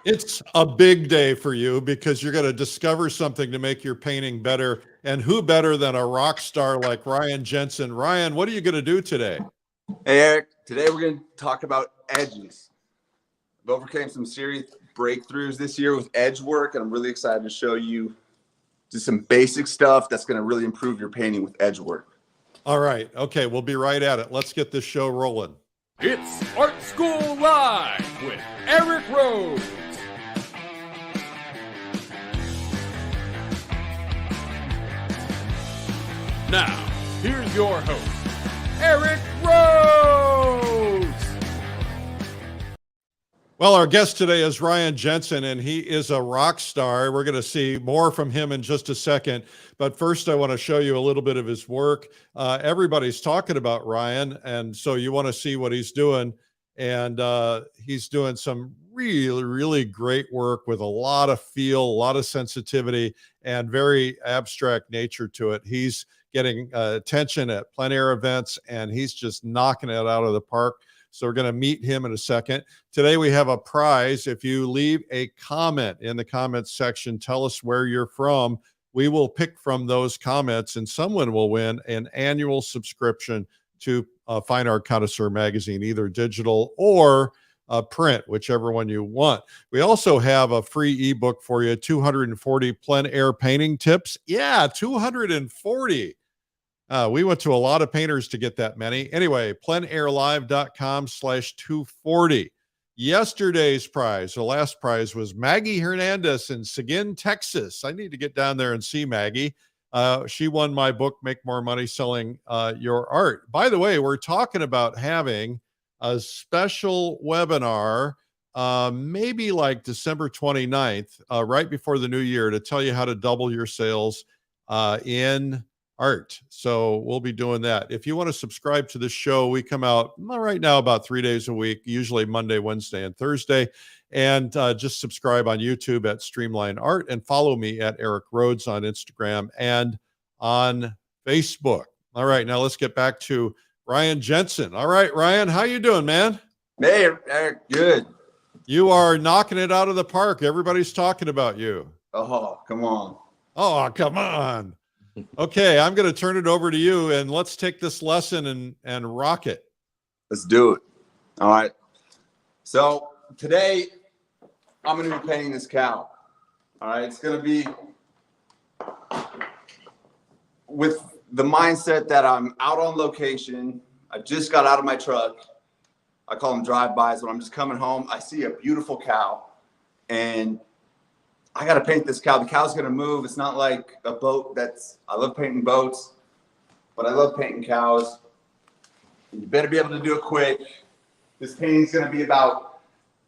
It's a big day for you because you're going to discover something to make your painting better. And who better than a rock star like Ryan Jensen? Ryan, what are you going to do today? Hey, Eric. Today we're going to talk about edges. I've overcame some serious breakthroughs this year with edge work, and I'm really excited to show you just some basic stuff that's going to really improve your painting with edge work. All right. Okay. We'll be right at it. Let's get this show rolling. It's Art School Live with Eric Rhodes. Now, here's your host, Eric Rhodes. Well, our guest today is Ryan Jensen, and he is a rock star. We're going to see more from him in just a second. But first, I want to show you a little bit of his work. Everybody's talking about Ryan, and so you want to see what he's doing. And he's doing some really, really great work with a lot of feel, a lot of sensitivity, and very abstract nature to it. He's getting attention at plein air events, and he's just knocking it out of the park. So we're going to meet him in a second. Today we have a prize. If you leave a comment in the comments section, tell us where you're from. We will pick from those comments, and someone will win an annual subscription to Fine Art Connoisseur magazine, either digital or print, whichever one you want. We also have a free ebook for you, 240 plein air painting tips. Yeah, 240. We went to a lot of painters to get that many. Anyway, pleinairlive.com/240. Yesterday's prize, the last prize, was Maggie Hernandez in Seguin, Texas. I need to get down there and see Maggie. She won my book, Make More Money Selling Your Art. By the way, we're talking about having a special webinar, maybe like December 29th, right before the new year, to tell you how to double your sales in art. So we'll be doing that. If you want to subscribe to this show, we come out right now about 3 days a week, usually Monday, Wednesday, and Thursday. And just subscribe on YouTube at Streamline Art and follow me at Eric Rhodes on Instagram and on Facebook. All right, now let's get back to Ryan Jensen. All right, Ryan, how you doing, man? Hey, Eric. Good. You are knocking it out of the park. Everybody's talking about you. Oh, come on. Oh, come on. Okay, I'm going to turn it over to you, and let's take this lesson and rock it. Let's do it. All right. So today I'm going to be painting this cow. All right. It's going to be with the mindset that I'm out on location. I just got out of my truck. I call them drive-bys. When I'm just coming home, I see a beautiful cow, and I got to paint this cow. The cow's going to move. It's not like a boat I love painting boats, but I love painting cows. You better be able to do it quick. This painting's going to be about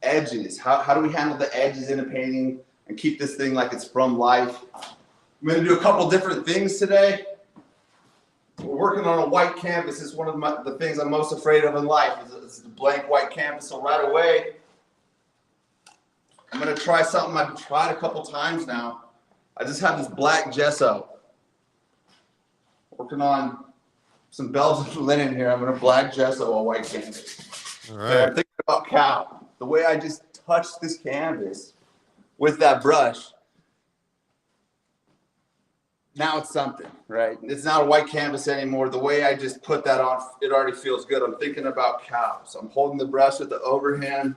edges. How do we handle the edges in a painting and keep this thing like it's from life? I'm going to do a couple different things today. We're working on a white canvas. It's one of the things I'm most afraid of in life is the blank white canvas. So right away, I'm going to try something I've tried a couple times now. I just have this black gesso. Working on some bells and linen here. I'm going to black gesso a white canvas. All right. I'm thinking about cow. The way I just touched this canvas with that brush, now it's something, right? It's not a white canvas anymore. The way I just put that on, it already feels good. I'm thinking about cows. I'm holding the brush with the overhand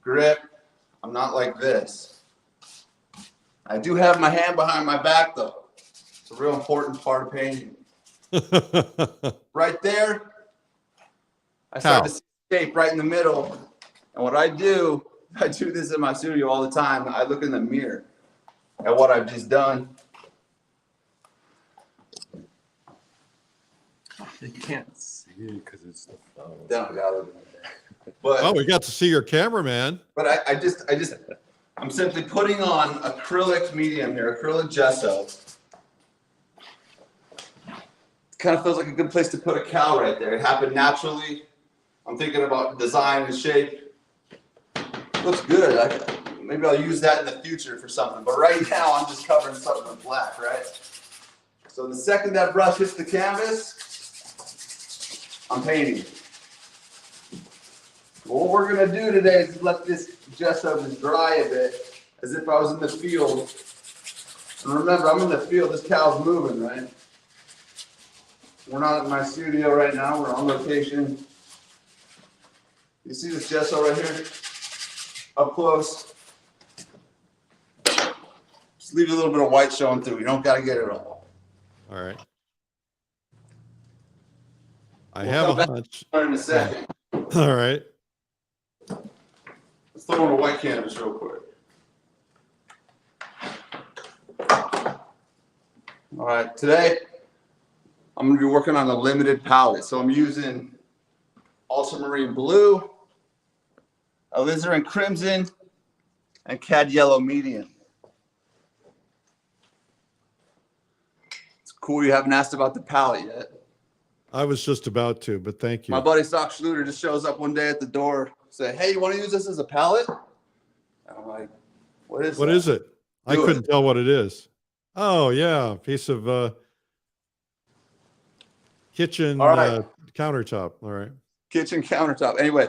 grip. I'm not like this. I do have my hand behind my back, though. It's a real important part of painting. Right there, I start to see shape right in the middle. And what I do this in my studio all the time. I look in the mirror at what I've just done. You can't see it because it's the phone. But we got to see your cameraman. But I'm simply putting on acrylic medium here, acrylic gesso. It kind of feels like a good place to put a cow right there. It happened naturally. I'm thinking about design and shape. Looks good. Maybe I'll use that in the future for something. But right now, I'm just covering something with black, right? So the second that brush hits the canvas, I'm painting. What we're gonna do today is let this gesso just dry a bit, as if I was in the field. And remember, I'm in the field, this cow's moving, right? We're not in my studio right now, we're on location. You see this gesso right here? Up close. Just leave a little bit of white showing through. You don't gotta get it all. All right. I We'll have come a back hunch. in a second. All right. Let's throw in a white canvas real quick. All right, today I'm gonna be working on a limited palette. So I'm using ultramarine blue, alizarin crimson, and cad yellow medium. It's cool you haven't asked about the palette yet. I was just about to, but thank My you. buddy Stock Schluter just shows up one day at the door, say, "Hey, you want to use this as a palette?" And I'm like, "What is What that?" is it? I Do it. couldn't tell what it is. Oh, yeah. Piece of kitchen All right. countertop. All right. Kitchen countertop. Anyway,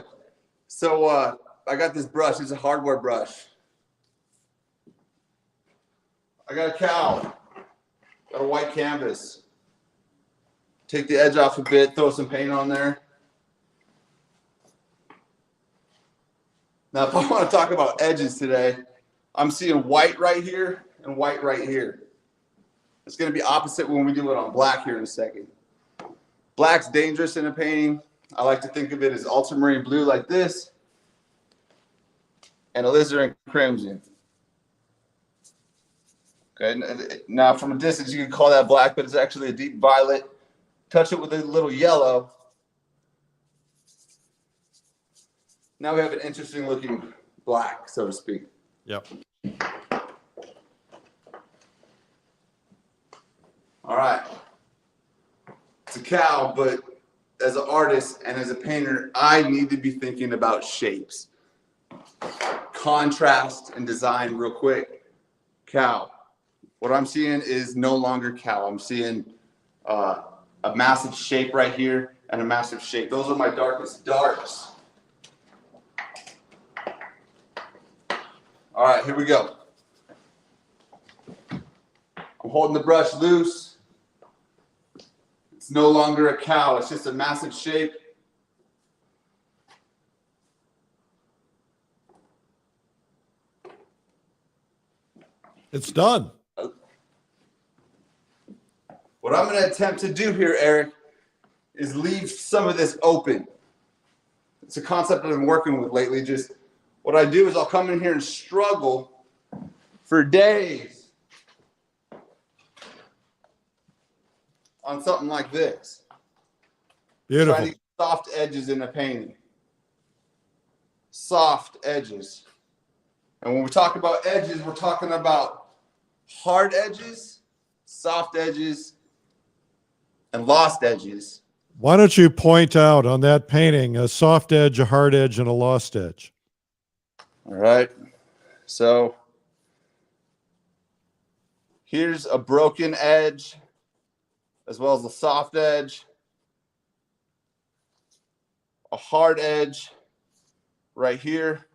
so I got this brush. It's a hardware brush. I got a cow. Got a white canvas. Take the edge off a bit, throw some paint on there. Now, if I want to talk about edges today, I'm seeing white right here and white right here. It's going to be opposite when we do it on black here in a second. Black's dangerous in a painting. I like to think of it as ultramarine blue like this and alizarin crimson. Okay, now from a distance you can call that black, but it's actually a deep violet. Touch it with a little yellow. Now we have an interesting looking black, so to speak. Yep. All right. It's a cow, but as an artist and as a painter, I need to be thinking about shapes. Contrast and design real quick. Cow. What I'm seeing is no longer cow. I'm seeing a massive shape right here and a massive shape. Those are my darkest darks. All right, here we go. I'm holding the brush loose. It's no longer a cow. It's just a massive shape. It's done. What I'm going to attempt to do here, Eric, is leave some of this open. It's a concept that I've been working with lately. Just what I do is I'll come in here and struggle for days on something like this. Beautiful. Trying to get soft edges in a painting. Soft edges. And when we talk about edges, we're talking about hard edges, soft edges, and lost edges. Why don't you point out on that painting a soft edge, a hard edge, and a lost edge? All right. So here's a broken edge as well as a soft edge, a hard edge right here.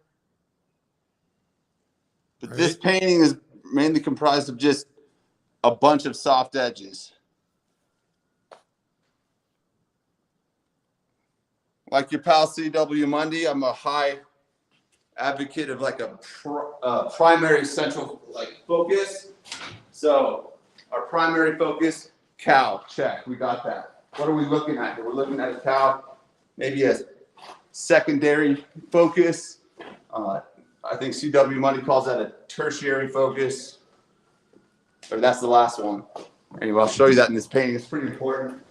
But Right. this painting is mainly comprised of just a bunch of soft edges. Like your pal C.W. Mundy, I'm a high advocate of like a primary central like focus. So our primary focus, cow, check, we got that. What are we looking at here? We're looking at a cow, maybe a secondary focus. I think C.W. Mundy calls that a tertiary focus. Or that's the last one. Anyway, I'll show you that in this painting. It's pretty important.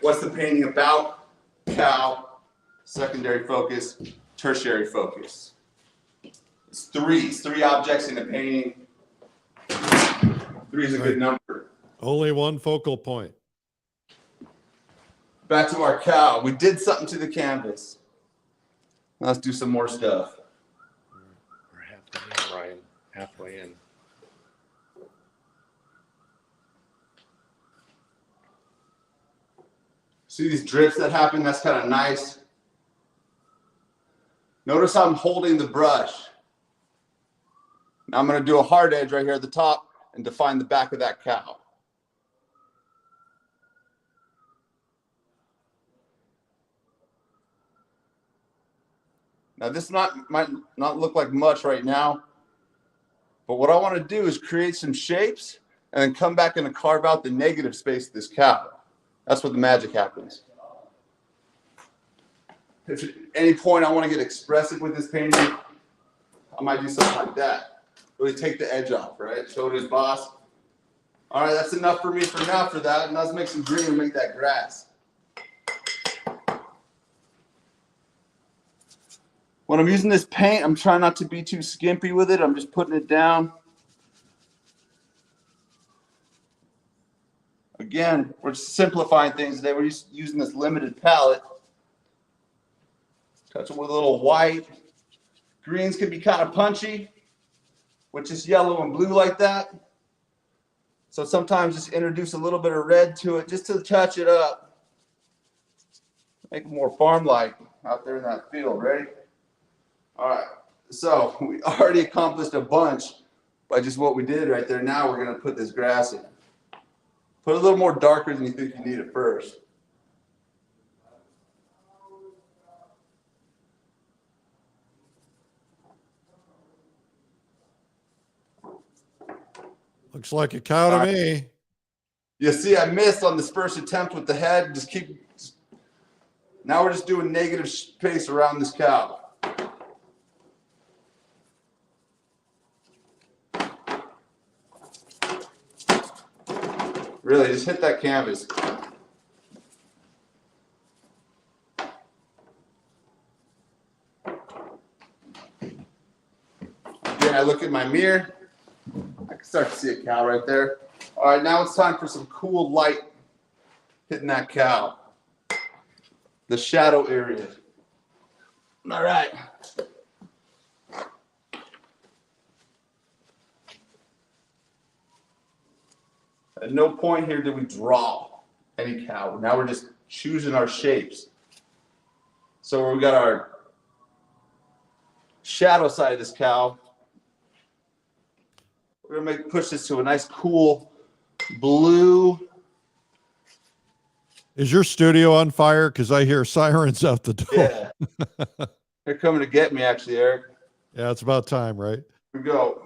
What's the painting about? Cow, secondary focus, tertiary focus. It's three objects in a painting. 3 is a good number. Only one focal point. Back to our cow. We did something to the canvas. Let's do some more stuff. We're halfway in, Ryan. Halfway in. See these drips that happen? That's kind of nice. Notice how I'm holding the brush. Now I'm going to do a hard edge right here at the top and define the back of that cow. Now this might not look like much right now, but what I want to do is create some shapes and then come back and carve out the negative space of this cow. That's where the magic happens. If at any point I want to get expressive with this painting, I might do something like that. Really take the edge off, right? Show it his boss. All right, that's enough for me for now for that. And let's make some green and make that grass. When I'm using this paint, I'm trying not to be too skimpy with it. I'm just putting it down. Again, we're simplifying things today. We're just using this limited palette. Touch it with a little white. Greens can be kind of punchy, with just yellow and blue like that. So sometimes just introduce a little bit of red to it just to touch it up. Make it more farm-like out there in that field. Ready? All right, so we already accomplished a bunch by just what we did right there. Now we're going to put this grass in. Put a little more darker than you think you need at first. Looks like a cow to me. You see, I missed on this first attempt with the head. Now we're just doing negative space around this cow. Really, just hit that canvas. Again, I look at my mirror. I can start to see a cow right there. All right, now it's time for some cool light hitting that cow. The shadow area. All right. At no point here did we draw any cow. Now we're just choosing our shapes. So we got our shadow side of this cow. We're gonna push this to a nice cool blue. Is your studio on fire? Because I hear sirens out the door. Yeah. They're coming to get me actually, Eric. Yeah, it's about time, right? Here we go.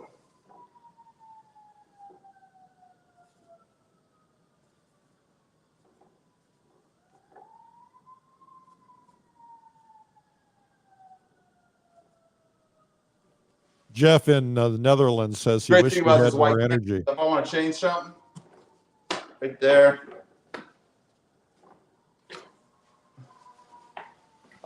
Jeff in the Netherlands says he Great wished thing he about had this white more energy. If I want to change something, right there.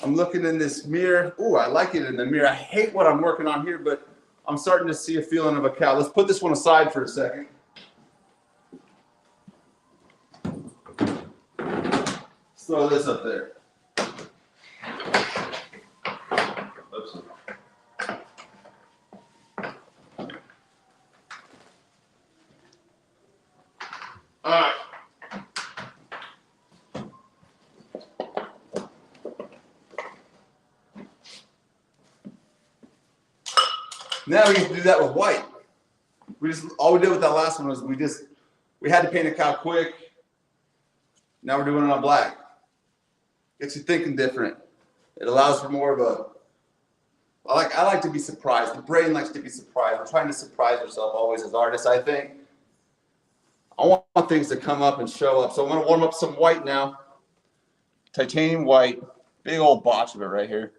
I'm looking in this mirror. Ooh, I like it in the mirror. I hate what I'm working on here, but I'm starting to see a feeling of a cow. Let's put this one aside for a second. Let's throw this up there. Oops. All right. Now we can do that with white. All we did with that last one was we had to paint a cow quick. Now we're doing it on black. Gets you thinking different. It allows for more of a. I like to be surprised. The brain likes to be surprised. We're trying to surprise ourselves always as artists, I think. I want things to come up and show up. So I'm going to warm up some white now. Titanium white. Big old botch of it right here.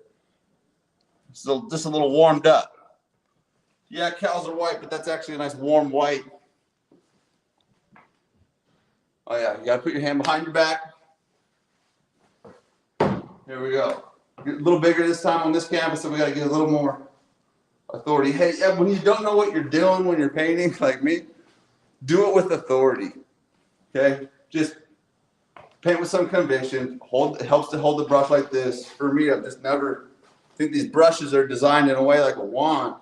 So just a little warmed up. Yeah, cows are white, but that's actually a nice warm white. Oh yeah, you gotta put your hand behind your back. Here we go. Get a little bigger this time on this canvas, so we gotta get a little more authority. Hey, yeah, when you don't know what you're doing when you're painting, like me, do it with authority. Okay? Just paint with some conviction. It helps to hold the brush like this. For me, I've just never think these brushes are designed in a way like a wand.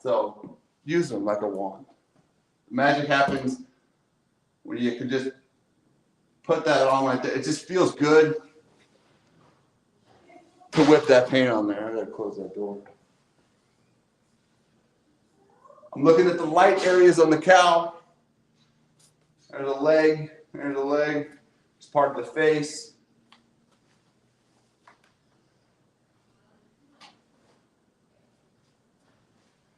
So use them like a wand. Magic happens when you can just put that on like that. It just feels good. to whip that paint on there. I gotta close that door. I'm looking at the light areas on the cow. There's a leg. There's a leg. It's part of the face.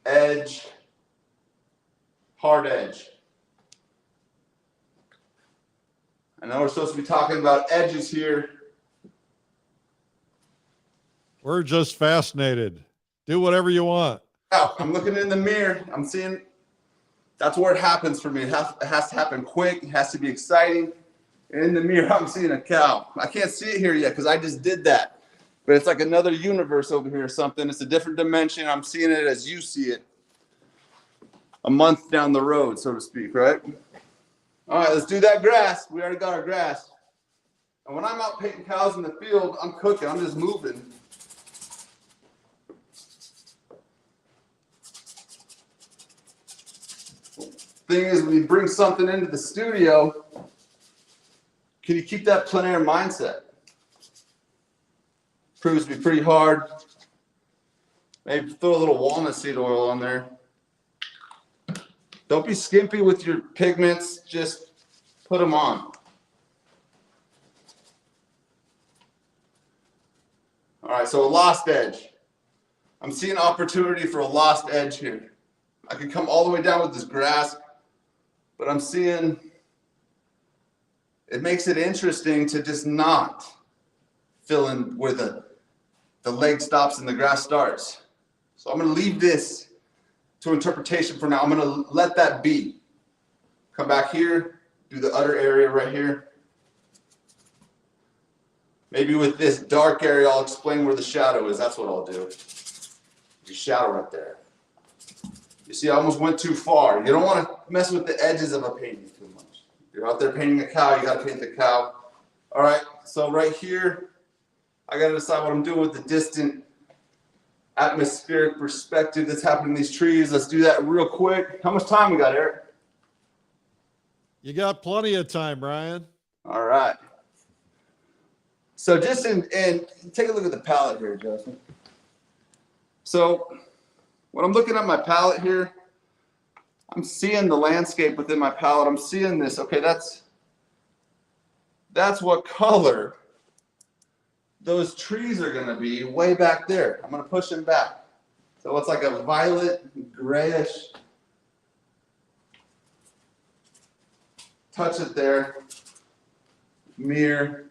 Edge. Hard edge. I know we're supposed to be talking about edges here. We're just fascinated. Do whatever you want. Now, I'm looking in the mirror. I'm seeing that's where it happens for me. It has to happen quick. It has to be exciting. In the mirror, I'm seeing a cow. I can't see it here yet because I just did that. But it's like another universe over here or something. It's a different dimension. I'm seeing it as you see it. A month down the road, so to speak, right? All right, let's do that grass. We already got our grass. And when I'm out painting cows in the field, I'm cooking. I'm just moving. Thing is, when you bring something into the studio, can you keep that plein air mindset? Proves to be pretty hard. Maybe throw a little walnut seed oil on there. Don't be skimpy with your pigments. Just put them on. All right, so a lost edge. I'm seeing opportunity for a lost edge here. I could come all the way down with this grass, but I'm seeing it makes it interesting to just not fill in where the leg stops and the grass starts. So I'm going to leave this to interpretation for now. I'm going to let that be. Come back here, do the other area right here. Maybe with this dark area, I'll explain where the shadow is. That's what I'll do. Your shadow right there. You see, I almost went too far. You don't want to mess with the edges of a painting too much. You're out there painting a cow, you got to paint the cow. All right, so right here, I got to decide what I'm doing with the distant atmospheric perspective that's happening in these trees. Let's do that real quick. How much time we got, Eric? You got plenty of time, Ryan. All right. So just and take a look at the palette here, Justin. So when I'm looking at my palette here, I'm seeing the landscape within my palette. I'm seeing this. Okay, that's what color those trees are going to be way back there. I'm going to push them back. So it's like a violet, grayish. Touch it there. Mirror.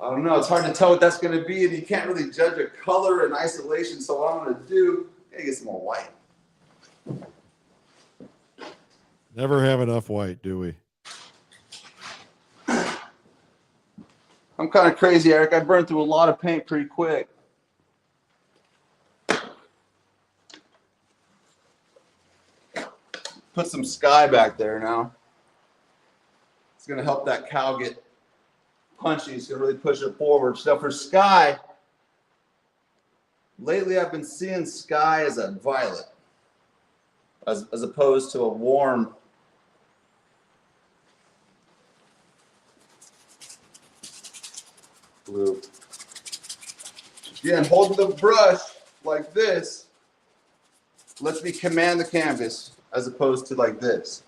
I don't know. It's hard to tell what that's going to be, and you can't really judge a color in isolation. So what I'm going to do, I gotta get some more white. Never have enough white, do we? I'm kind of crazy, Eric. I burned through a lot of paint pretty quick. Put some sky back there now. It's going to help that cow get punchy. It's going to really push it forward. So for sky, lately I've been seeing sky as a violet, as opposed to a warm blue. Again, holding the brush like this lets me command the canvas as opposed to like this.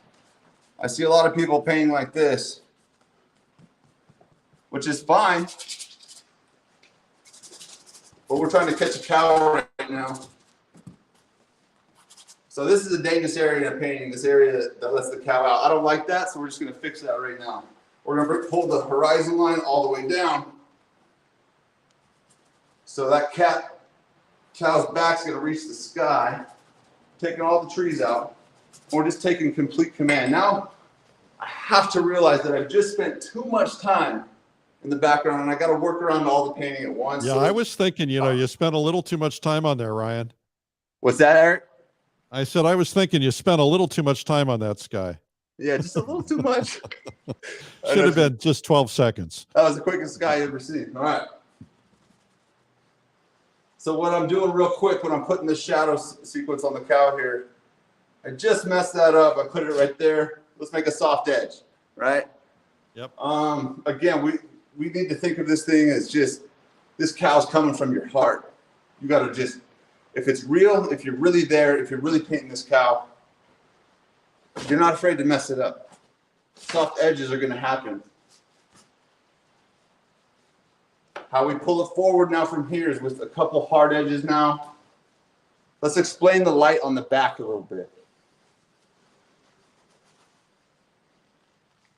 I see a lot of people painting like this, which is fine, but we're trying to catch a cow right now. So this is a dangerous area of painting, this area that lets the cow out. I don't like that, so we're just going to fix that right now. We're going to pull the horizon line all the way down. So that cow's back's going to reach the sky, taking all the trees out. We're just taking complete command. Now, I have to realize that I've just spent too much time in the background, and I got to work around all the painting at once. Yeah, so I was thinking, you spent a little too much time on there, Ryan. What's that, Eric? I said, I was thinking you spent a little too much time on that sky. Yeah, just a little too much. Should have been just 12 seconds. That was the quickest sky I've ever seen. All right. So what I'm doing real quick when I'm putting this shadow sequence on the cow here, I just messed that up. I put it right there. Let's make a soft edge, right? Yep. Again, we need to think of this thing as just This cow's coming from your heart. You got to just, if it's real, if you're really there, if you're really painting this cow, you're not afraid to mess it up. Soft edges are going to happen. How we pull it forward now from here is with a couple hard edges now. Let's explain the light on the back a little bit.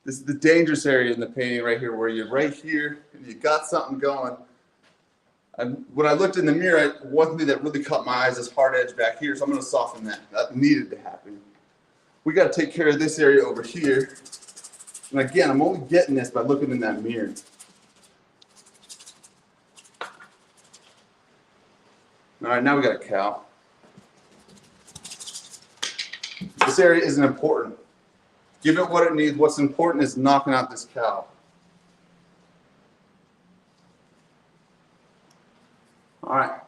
This is the dangerous area in the painting right here, where you're right here and you got something going. And when I looked in the mirror, one thing that really caught my eyes is hard edge back here, so I'm going to soften that. That needed to happen. We got to take care of this area over here. And again, I'm only getting this by looking in that mirror. All right, now we got a cow. This area isn't important. Give it what it needs. What's important is knocking out this cow. All right.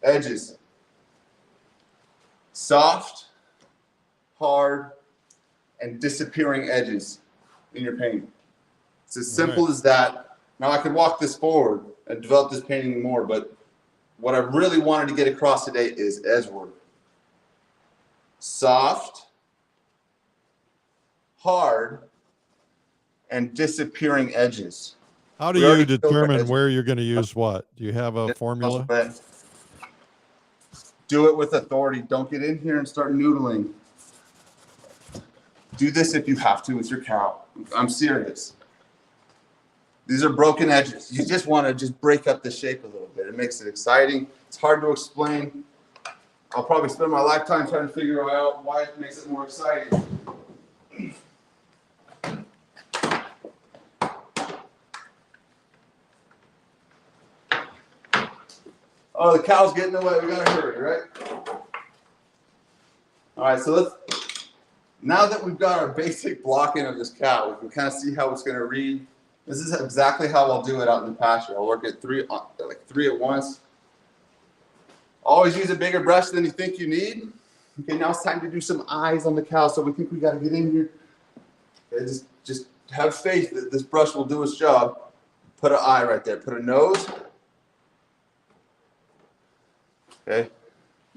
Edges. Soft, hard, and disappearing edges in your painting. It's as simple as that. Now I could walk this forward and develop this painting more, but what I really wanted to get across today is edge work. Soft, hard, and disappearing edges. How do you determine where you're going to use what? Do you have a formula? Do it with authority. Don't get in here and start noodling. Do this if you have to with your cow. I'm serious. These are broken edges. You just want to just break up the shape a little bit. It makes it exciting. It's hard to explain. I'll probably spend my lifetime trying to figure out why it makes it more exciting. Oh, the cow's getting away. We gotta hurry, right? All right, so now that we've got our basic blocking of this cow, we can kind of see how it's gonna read. This is exactly how I'll do it out in the pasture. I'll work at three at once. Always use a bigger brush than you think you need. Okay, now it's time to do some eyes on the cow. So we think we gotta get in here. Okay, just have faith that this brush will do its job. Put an eye right there. Put a nose. Okay,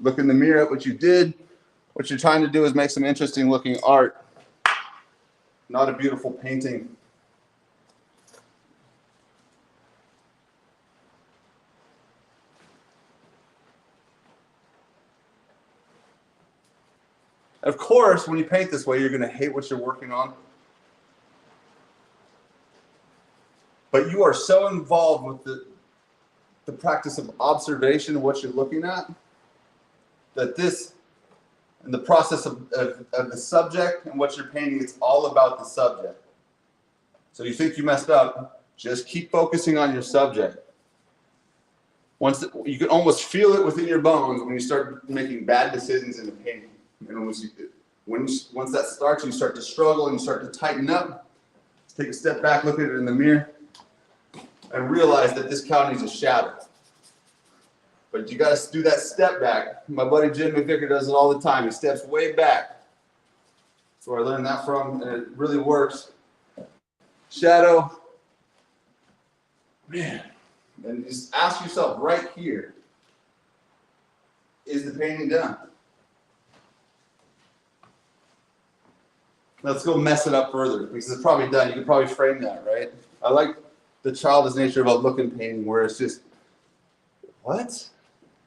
look in the mirror at what you did. What you're trying to do is make some interesting looking art, not a beautiful painting. Of course, when you paint this way, you're going to hate what you're working on. But you are so involved with the practice of observation of what you're looking at, that this and the process of the subject and what you're painting, it's all about the subject. So you think you messed up, just keep focusing on your subject. You can almost feel it within your bones when you start making bad decisions in the painting. And once that starts, you start to struggle and you start to tighten up. Take a step back, look at it in the mirror, and realize that this cow needs a shadow. But you got to do that step back. My buddy Jim McVicker does it all the time. He steps way back. That's where I learned that from, and it really works. Shadow. Man. And just ask yourself right here, is the painting done? Let's go mess it up further, because it's probably done. You can probably frame that, right? I like the childish nature of a looking painting where it's just, what?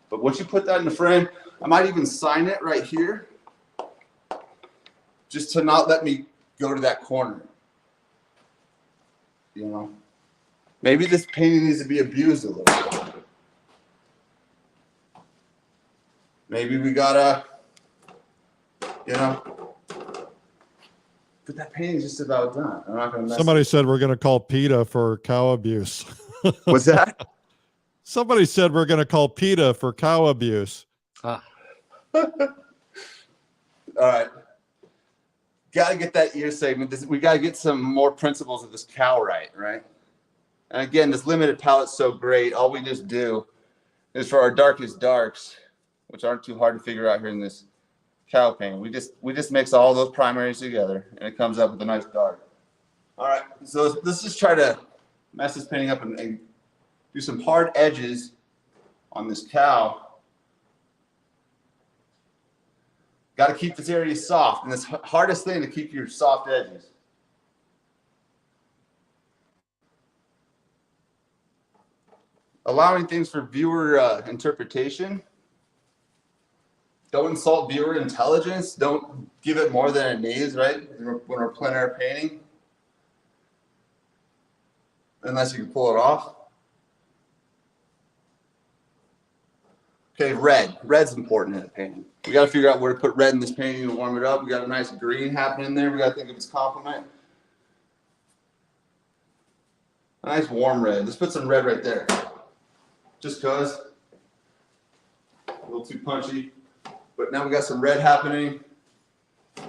But once you put that in the frame, I might even sign it right here, just to not let me go to that corner. You know? Maybe this painting needs to be abused a little bit. Maybe we gotta, you know, but that painting's just about done. I'm not gonna mess Somebody said we're going to call PETA for cow abuse. What's that? Somebody said we're going to call PETA for cow abuse. Ah. All right. Got to get that ear segment. We got to get some more principles of this cow right? And again, this limited palette's so great. All we just do is for our darkest darks, which aren't too hard to figure out here in this cow paint. We just mix all those primaries together, and it comes up with a nice dark. All right, so let's just try to mess this painting up and do some hard edges on this cow. Got to keep this area soft, and it's the hardest thing to keep your soft edges. Allowing things for viewer interpretation. Don't insult viewer intelligence. Don't give it more than it needs, right? When we're plein air painting. Unless you can pull it off. Okay, red. Red's important in a painting. We got to figure out where to put red in this painting to warm it up. We got a nice green happening there. We got to think of its complement. A nice warm red. Let's put some red right there. Just cause. A little too punchy. But now we got some red happening. If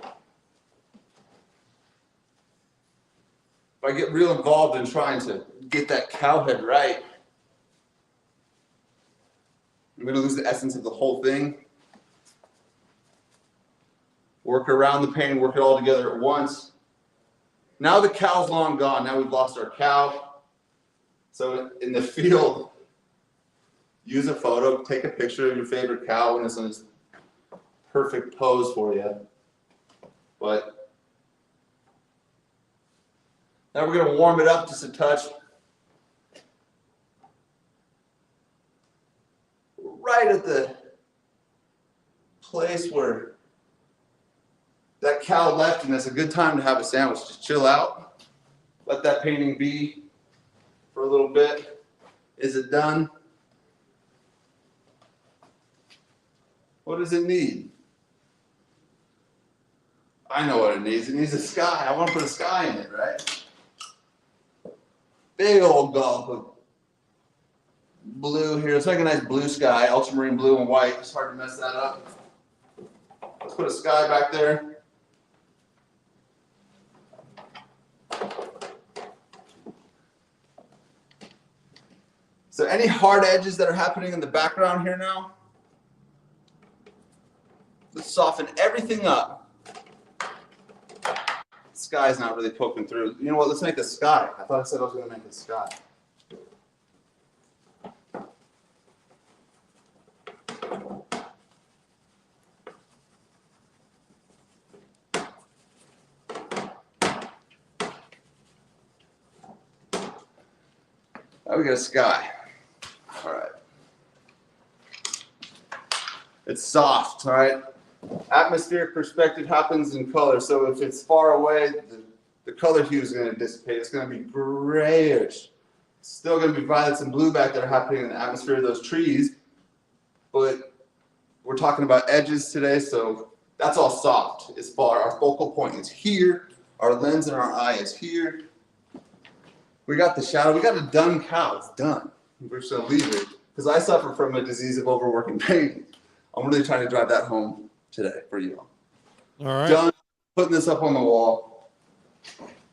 I get real involved in trying to get that cow head right, I'm going to lose the essence of the whole thing. Work around the painting, work it all together at once. Now the cow's long gone. Now we've lost our cow. So in the field, use a photo, take a picture of your favorite cow when it's in its perfect pose for you. But now we're going to warm it up just a touch. Right at the place where that cow left, and it's a good time to have a sandwich. Just chill out. Let that painting be for a little bit. Is it done? What does it need? I know what it needs. It needs a sky. I want to put a sky in it, right? Big old gulp of blue here. Let's make a nice blue sky, ultramarine blue and white. It's hard to mess that up. Let's put a sky back there. So any hard edges that are happening in the background here now? Let's soften everything up. The sky's not really poking through. You know what? Let's make a sky. I thought I said I was going to make a sky. Now we got a sky. All right. It's soft, all right? Atmospheric perspective happens in color. So if it's far away, the color hue is going to dissipate. It's going to be grayish. It's still going to be violets and blue back there happening in the atmosphere of those trees. But we're talking about edges today, so that's all soft. It's far. Our focal point is here. Our lens in our eye is here. We got the shadow. We got a done cow. It's done. We're just going to leave it. Because I suffer from a disease of overworking painting. I'm really trying to drive that home today for you. All right. Done putting this up on the wall.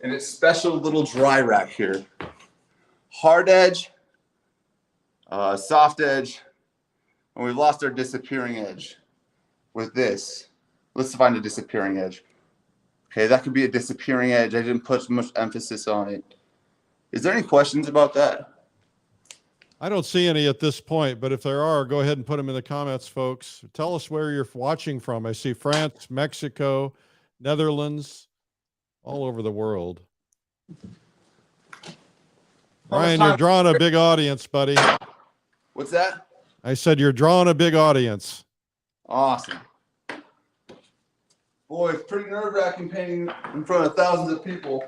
And it's special little dry rack here. Hard edge, soft edge, and we've lost our disappearing edge with this. Let's find a disappearing edge. Okay, that could be a disappearing edge. I didn't put much emphasis on it. Is there any questions about that? I don't see any at this point, but if there are, go ahead and put them in the comments, folks. Tell us where you're watching from. I see France, Mexico, Netherlands, all over the world. Ryan, you're drawing a big audience, buddy. What's that? I said you're drawing a big audience. Awesome. Boy, it's pretty nerve-wracking painting in front of thousands of people.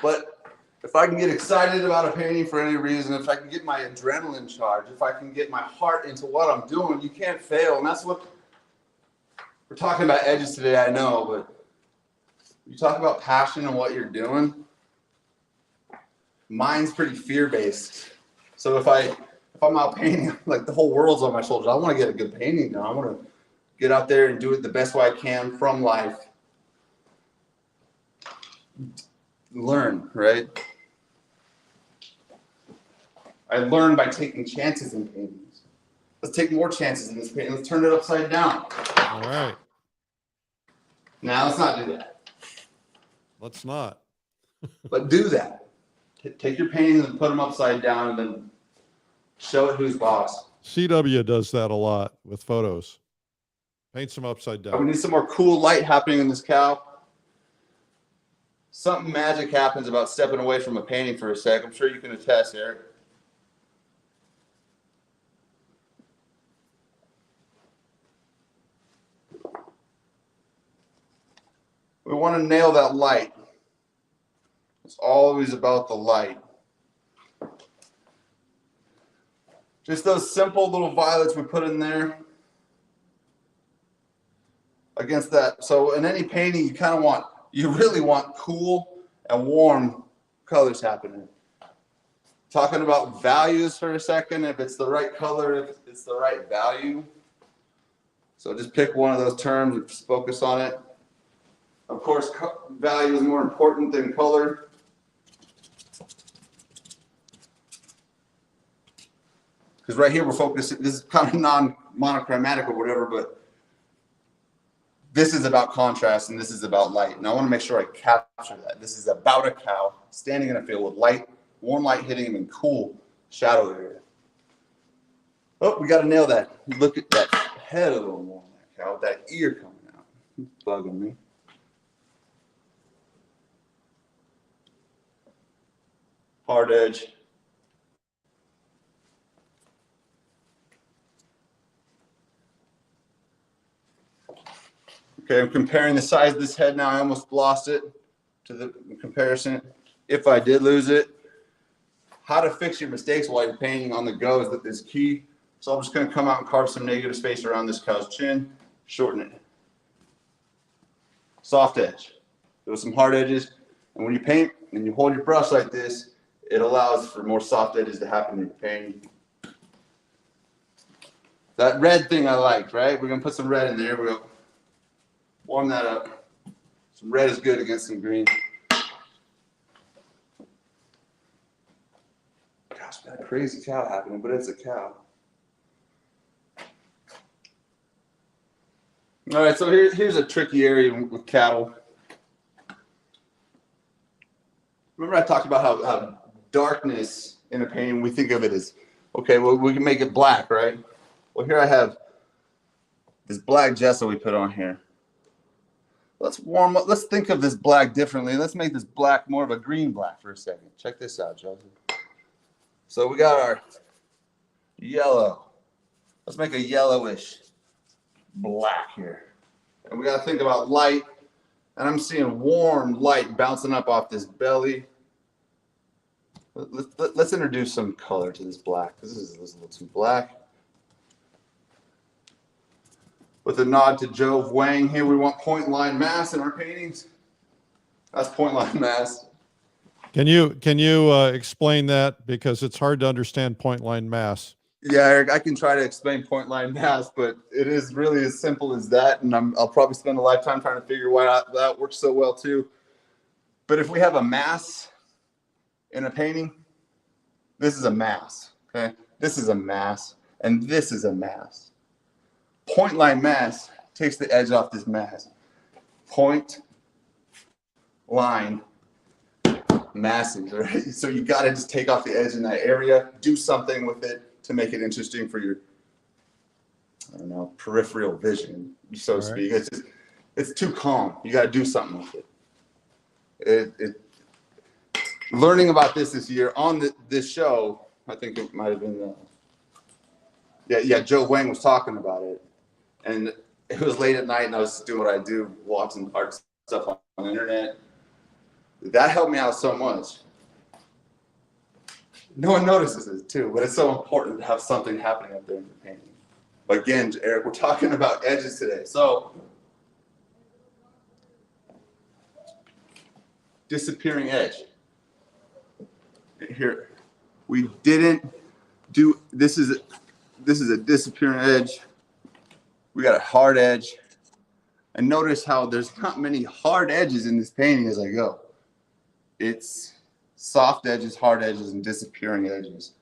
But if I can get excited about a painting for any reason, if I can get my adrenaline charge, if I can get my heart into what I'm doing, you can't fail. And that's what we're talking about edges today, I know, but you talk about passion and what you're doing. Mine's pretty fear-based. So if I'm out painting, like the whole world's on my shoulders, I want to get a good painting done. I want to get out there and do it the best way I can from life. Learn, right? I learn by taking chances in paintings. Let's take more chances in this painting. Let's turn it upside down. All right. Now let's not do that. Let's not. But do that. Take your paintings and put them upside down and then show it who's boss. CW does that a lot with photos. Paints them upside We down. need some more cool light happening in this cow. Something magic happens about stepping away from a painting for a sec. I'm sure you can attest, Eric. We want to nail that light. It's always about the light. Just those simple little violets we put in there against that. So in any painting, you really want cool and warm colors happening. Talking about values for a second, if it's the right color, if it's the right value. So just pick one of those terms and just focus on it. Of course, value is more important than color. Because right here we're focusing, this is kind of non-monochromatic or whatever, but this is about contrast and this is about light. And I want to make sure I capture that. This is about a cow standing in a field with light, warm light hitting him in cool shadow area. Oh, we got to nail that. Look at that head a little more on that cow, that ear coming out. It's bugging me. Hard edge. Okay, I'm comparing the size of this head now. I almost lost it to the comparison. If I did lose it, how to fix your mistakes while you're painting on the go is key. So I'm just going to come out and carve some negative space around this cow's chin, shorten it. Soft edge. There some hard edges. And when you paint and you hold your brush like this, it allows for more soft edges to happen in your painting. That red thing I liked, right? We're going to put some red in there. We're going to warm that up. Some red is good against some green. Gosh, that crazy cow happening, but it's a cow. All right, so here's a tricky area with cattle. Remember I talked about how darkness in a painting, we think of it as, okay, well, we can make it black, right? Well, here I have this black gesso we put on here. Let's warm up. Let's think of this black differently. Let's make this black more of a green black for a second. Check this out, Joseph. So we got our yellow. Let's make a yellowish black here. And we got to think about light. And I'm seeing warm light bouncing up off this belly. Let's introduce some color to this black. This is a little too black. With a nod to Jove Wang here, we want point line mass in our paintings. That's point line mass. Can you explain that, because it's hard to understand point line mass? Yeah, Eric, I can try to explain point line mass, but it is really as simple as that, and I'll probably spend a lifetime trying to figure why that works so well too. But if we have a mass in a painting, this is a mass, okay? This is a mass, and this is a mass. Point line mass takes the edge off this mass. Point line masses, right? So you got to just take off the edge in that area, do something with it to make it interesting for your, I don't know, peripheral vision, so to speak. It's too calm. You got to do something with it. Learning about this year on this show, I think it might have been, Joe Wang was talking about it. And it was late at night and I was doing what I do, watching art stuff on the internet. That helped me out so much. No one notices it too, but it's so important to have something happening up there in the painting. But again, Eric, we're talking about edges today. So, disappearing edge. Here, we didn't do, this is a disappearing edge. We got a hard edge. And notice how there's not many hard edges in this painting as I go. It's soft edges, hard edges, and disappearing edges.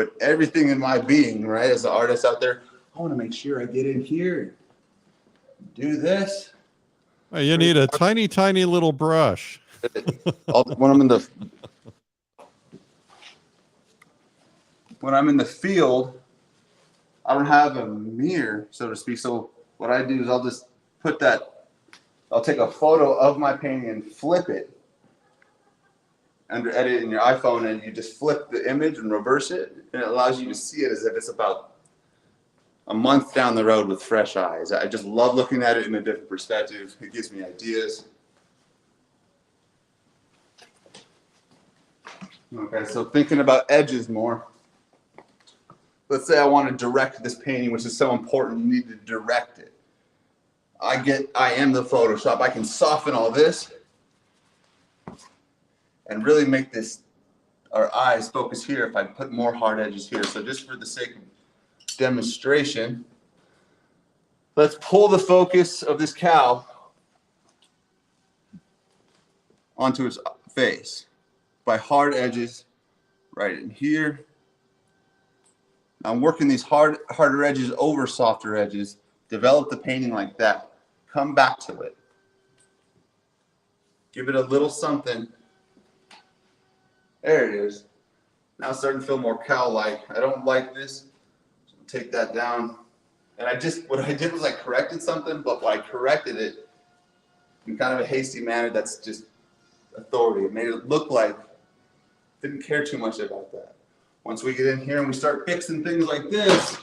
but everything in my being, right, as an artist out there, I want to make sure I get in here, do this. Well, you need a tiny, tiny little brush. When I'm in the field, I don't have a mirror, so to speak. So what I do is I'll take a photo of my painting and flip it under edit in your iPhone, and you just flip the image and reverse it, and it allows you to see it as if it's about a month down the road with fresh eyes. I just love looking at it in a different perspective. It gives me ideas. Okay, so thinking about edges more. Let's say I want to direct this painting, which is so important. You need to direct it. I am the Photoshop. I can soften all this and really make our eyes focus here if I put more hard edges here. So just for the sake of demonstration, let's pull the focus of this cow onto its face by hard edges right in here. I'm working these harder edges over softer edges. Develop the painting like that. Come back to it. Give it a little something. There it is. Now it's starting to feel more cow-like. I don't like this. So take that down. And what I did was I corrected something, but when I corrected it in kind of a hasty manner, that's just authority. It made it look like I didn't care too much about that. Once we get in here and we start fixing things like this,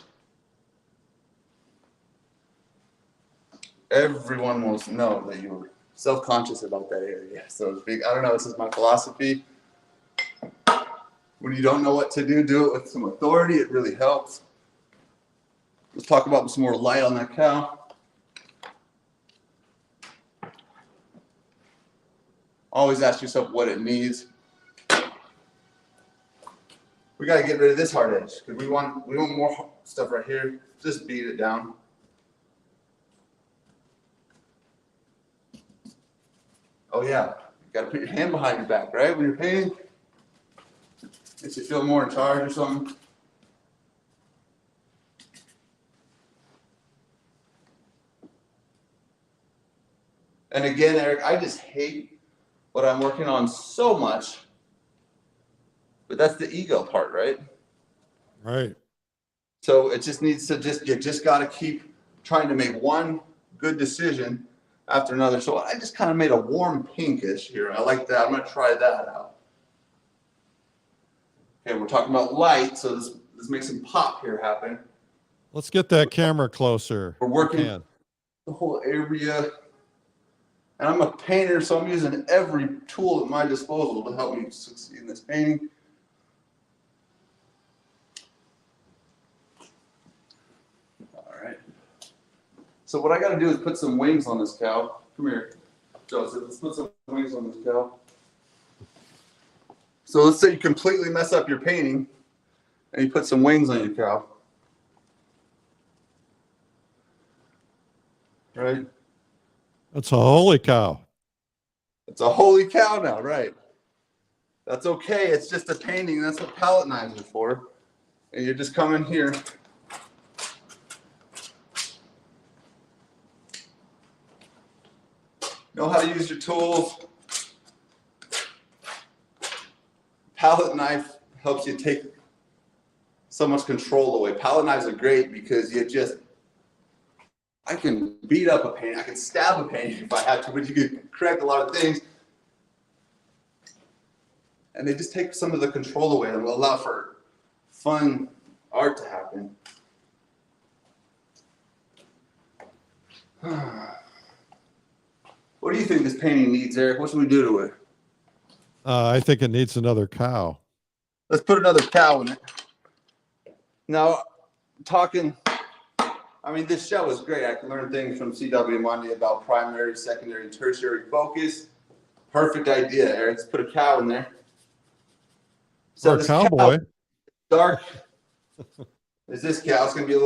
everyone will know that you're self-conscious about that area. So I don't know, this is my philosophy. When you don't know what to do it with some authority. It really helps. Let's talk about some more light on that cow. Always ask yourself what it needs. We got to get rid of this hard edge because we want more stuff right here. Just beat it down. Oh yeah, you got to put your hand behind your back, right? When you're painting, makes you feel more in charge or something. And again, Eric, I just hate what I'm working on so much. But that's the ego part, right? Right. So it just needs to you just got to keep trying to make one good decision after another. So I just kind of made a warm pinkish here. I like that. I'm going to try that out. Okay, we're talking about light, so this makes some pop here happen. Let's get that camera closer. We're working the whole area. And I'm a painter, so I'm using every tool at my disposal to help me succeed in this painting. So what I got to do is put some wings on this cow. Come here, Joseph. Let's put some wings on this cow. So let's say you completely mess up your painting and you put some wings on your cow. Right? That's a holy cow. It's a holy cow now, right? That's okay. It's just a painting. That's what palette knives are for. And you're just coming here. Know how to use your tools. Palette knife helps you take so much control away. Palette knives are great because I can beat up a painting, I can stab a painting if I have to, but you can correct a lot of things. And they just take some of the control away and will allow for fun art to happen. What do you think this painting needs, Eric? What should we do to it? I think it needs another cow. Let's put another cow in it. Now, this show is great. I can learn things from CW Monday about primary, secondary, and tertiary focus. Perfect idea, Eric. Let's put a cow in there. So Or a cowboy. Dark is this cow. It's going to be a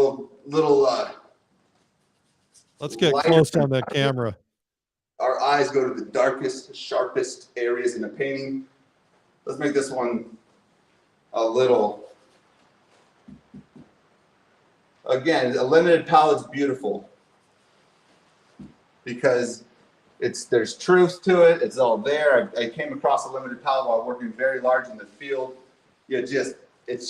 little. Let's get lighter. close on that camera. Our eyes go to the darkest, sharpest areas in the painting. Let's make this one a little Again, a limited pallet is beautiful because there's truth to it. It's all there. I came across a limited pallet while working very large in the field. It's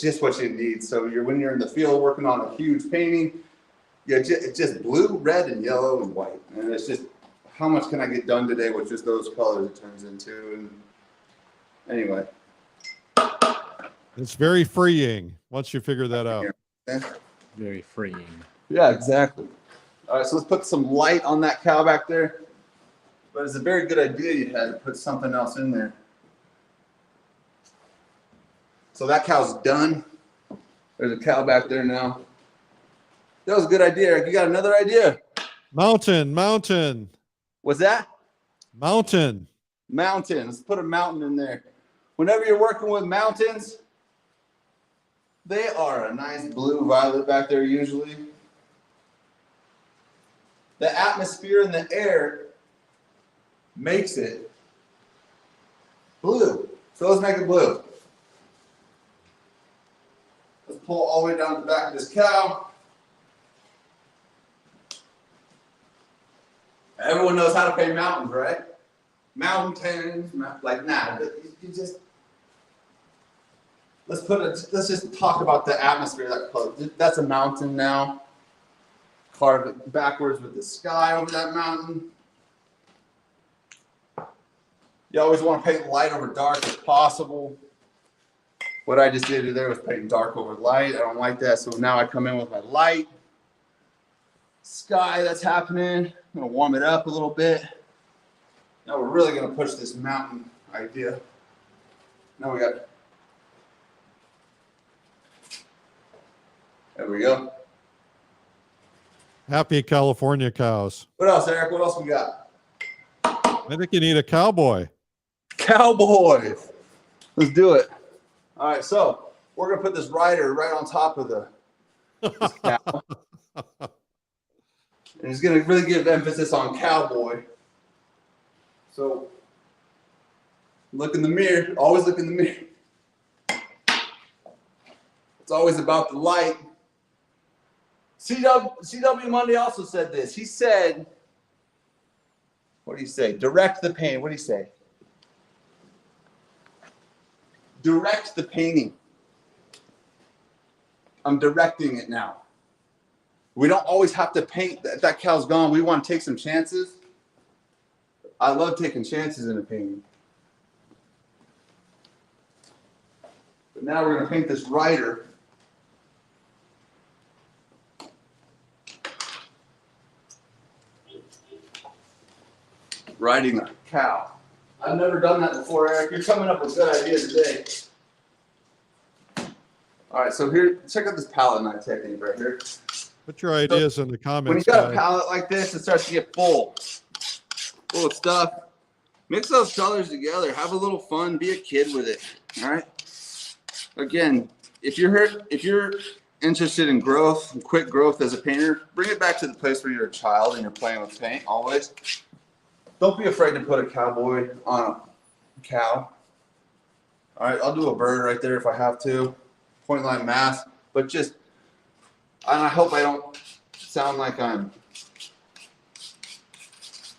just what you need. So when you're in the field working on a huge painting, it's just blue, red, and yellow and white. And it's just, how much can I get done today with just those colors it turns into? And anyway. It's very freeing once you figure that out. Very freeing. Yeah, exactly. All right, so let's put some light on that cow back there. But it's a very good idea you had to put something else in there. So that cow's done. There's a cow back there now. That was a good idea, Eric. You got another idea? Mountain. What's that? Mountain. Let's put a mountain in there. Whenever you're working with mountains, they are a nice blue violet back there usually. The atmosphere in the air makes it blue. So let's make it blue. Let's pull all the way down the back of this cow. Everyone knows how to paint mountains, right? Mountains, like nah, you just let's just talk about the atmosphere of that color. That's a mountain now. Carve it backwards with the sky over that mountain. You always want to paint light over dark if possible. What I just did there was paint dark over light. I don't like that, so now I come in with my light. Sky that's happening. I'm gonna warm it up a little bit. Now we're really gonna push this mountain idea. Now we got, there we go. Happy California cows. What else, Eric? What else we got? I think you need a cowboy. Cowboys. Let's do it. All right, so we're gonna put this rider right on top of this cow. And he's gonna really give emphasis on cowboy. So look in the mirror, always look in the mirror. It's always about the light. CW Monday also said this. He said, what do you say? Direct the paint. What do you say? Direct the painting. I'm directing it now. We don't always have to paint. That cow's gone. We want to take some chances. I love taking chances in a painting. But now we're going to paint this rider. Riding a cow. I've never done that before, Eric. You're coming up with good ideas today. All right, so here, check out this palette knife technique right here. Put your ideas in the comments. When you got guys. a palette like this, it starts to get full of stuff. Mix those colors together. Have a little fun. Be a kid with it. All right. Again, if you're interested in growth, quick growth as a painter, bring it back to the place where you're a child and you're playing with paint. Always. Don't be afraid to put a cowboy on a cow. All right, I'll do a bird right there if I have to. Point line mask, but just, and I hope I don't sound like I'm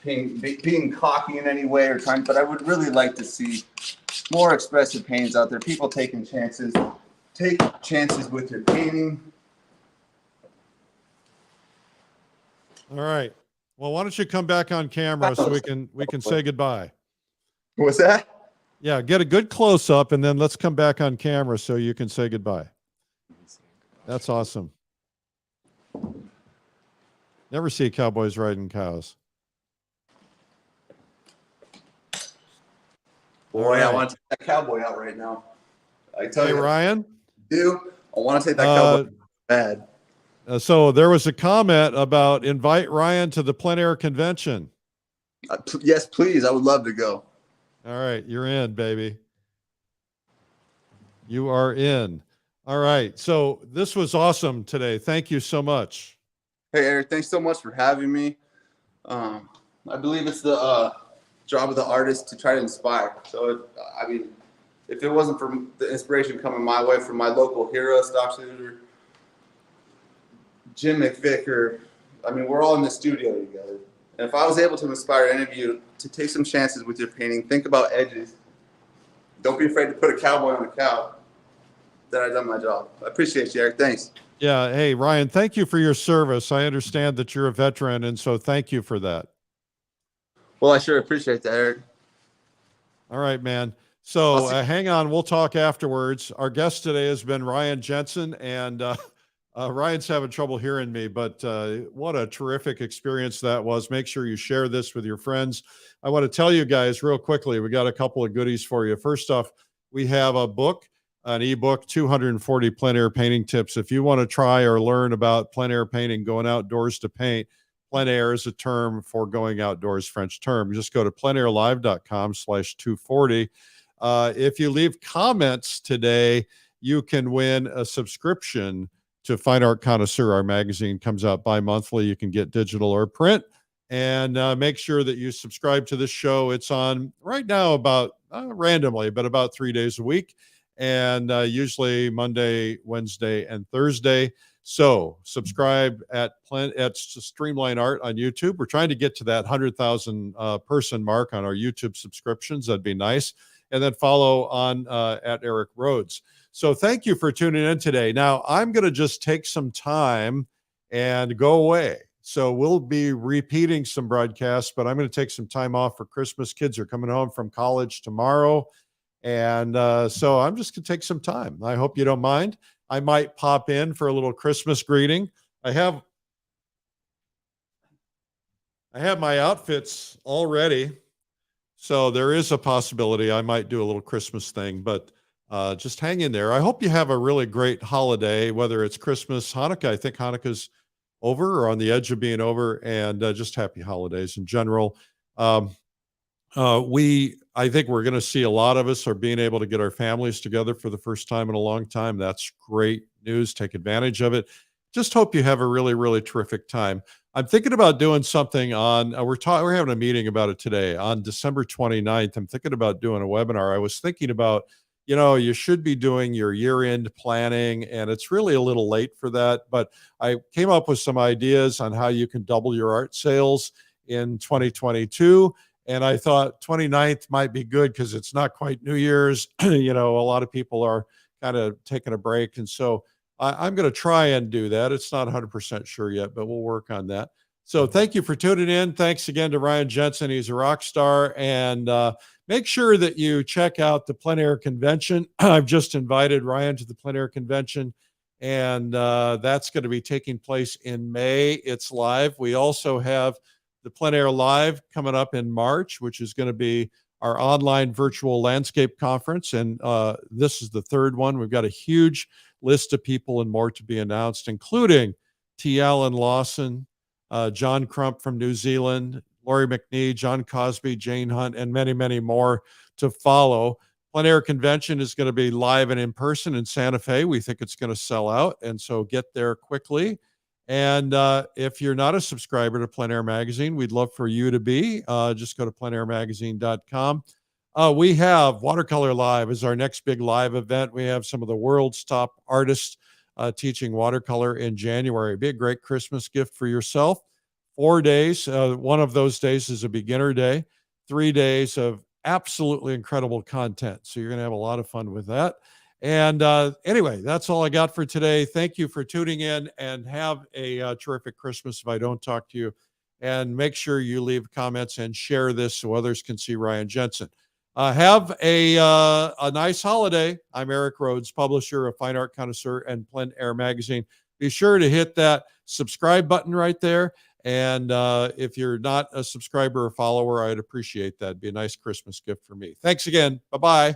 being cocky in any way or trying, but I would really like to see more expressive paintings out there. People taking chances. Take chances with your painting. All right. Well, why don't you come back on camera so we can say goodbye. What's that? Yeah, get a good close up and then let's come back on camera so you can say goodbye. That's awesome. Never see cowboys riding cows. Boy, right. I want to take that cowboy out right now. I tell you, Ryan, I want to take that cowboy bad. So there was a comment about invite Ryan to the plein air convention. Yes, please. I would love to go. All right, you're in, baby. You are in. All right. So this was awesome today. Thank you so much. Hey, Eric, thanks so much for having me. I believe it's the job of the artist to try to inspire. So, I mean, if it wasn't for the inspiration coming my way from my local hero, stock shooter, Jim McVicker. I mean, we're all in the studio together. And if I was able to inspire any of you to take some chances with your painting, think about edges. Don't be afraid to put a cowboy on a cow. Then I've done my job. I appreciate you, Eric. Thanks. Yeah. Hey, Ryan, thank you for your service. I understand that you're a veteran, and so thank you for that. Well, I sure appreciate that, Eric. All right, man. So hang on. We'll talk afterwards. Our guest today has been Ryan Jensen, and Ryan's having trouble hearing me, but what a terrific experience that was. Make sure you share this with your friends. I want to tell you guys real quickly, we got a couple of goodies for you. First off, we have a book, an ebook, 240 plein air painting tips. If you want to try or learn about plein air painting, going outdoors to paint, plein air is a term for going outdoors, French term. Just go to pleinairlive.com/240. If you leave comments today, you can win a subscription to Fine Art Connoisseur. Our magazine comes out bi-monthly. You can get digital or print. And make sure that you subscribe to this show. It's on right now about randomly, but about 3 days a week. And usually Monday, Wednesday, and Thursday. So subscribe at Streamline Art on YouTube. We're trying to get to that 100,000 person mark on our YouTube subscriptions. That'd be nice. And then follow on at Eric Rhodes. So thank you for tuning in today. Now, I'm going to just take some time and go away. So we'll be repeating some broadcasts, but I'm going to take some time off for Christmas. Kids are coming home from college tomorrow. And so I'm just going to take some time. I hope you don't mind. I might pop in for a little Christmas greeting. I have my outfits all ready. So there is a possibility I might do a little Christmas thing, but just hang in there. I hope you have a really great holiday, whether it's Christmas, Hanukkah. I think Hanukkah's over or on the edge of being over, and just happy holidays in general. I think we're going to see a lot of us are being able to get our families together for the first time in a long time. That's great news. Take advantage of it. Just hope you have a really, really terrific time. I'm thinking about doing something on, we're having a meeting about it today on December 29th. I'm thinking about doing a webinar. I was thinking about, you should be doing your year-end planning, and it's really a little late for that. But I came up with some ideas on how you can double your art sales in 2022. And I thought 29th might be good because it's not quite New Year's. A lot of people are kind of taking a break. And so I'm going to try and do that. It's not 100% sure yet, but we'll work on that. So thank you for tuning in. Thanks again to Ryan Jensen. He's a rock star. And make sure that you check out the Plein Air Convention. I've just invited Ryan to the Plein Air Convention, and that's going to be taking place in May. It's live. We also have the Plein Air Live coming up in March, which is going to be our online virtual landscape conference. And this is the third one. We've got a huge list of people and more to be announced, including T. Allen Lawson, John Crump from New Zealand, Laurie McNee, John Cosby, Jane Hunt, and many, many more to follow. Plein Air Convention is going to be live and in person in Santa Fe. We think it's going to sell out, and so get there quickly. And if you're not a subscriber to Plein Air Magazine, we'd love for you to be. Just go to pleinairmagazine.com. We have Watercolor Live is our next big live event. We have some of the world's top artists teaching watercolor in January. It'd be a great Christmas gift for yourself. 4 days. One of those days is a beginner day. 3 days of absolutely incredible content. So you're going to have a lot of fun with that. And anyway, that's all I got for today. Thank you for tuning in, and have a terrific Christmas if I don't talk to you. And make sure you leave comments and share this so others can see Ryan Jensen. Have a nice holiday. I'm Eric Rhodes, publisher of Fine Art Connoisseur and Plein Air Magazine. Be sure to hit that subscribe button right there. And if you're not a subscriber or follower, I'd appreciate that. It'd be a nice Christmas gift for me. Thanks again. Bye-bye.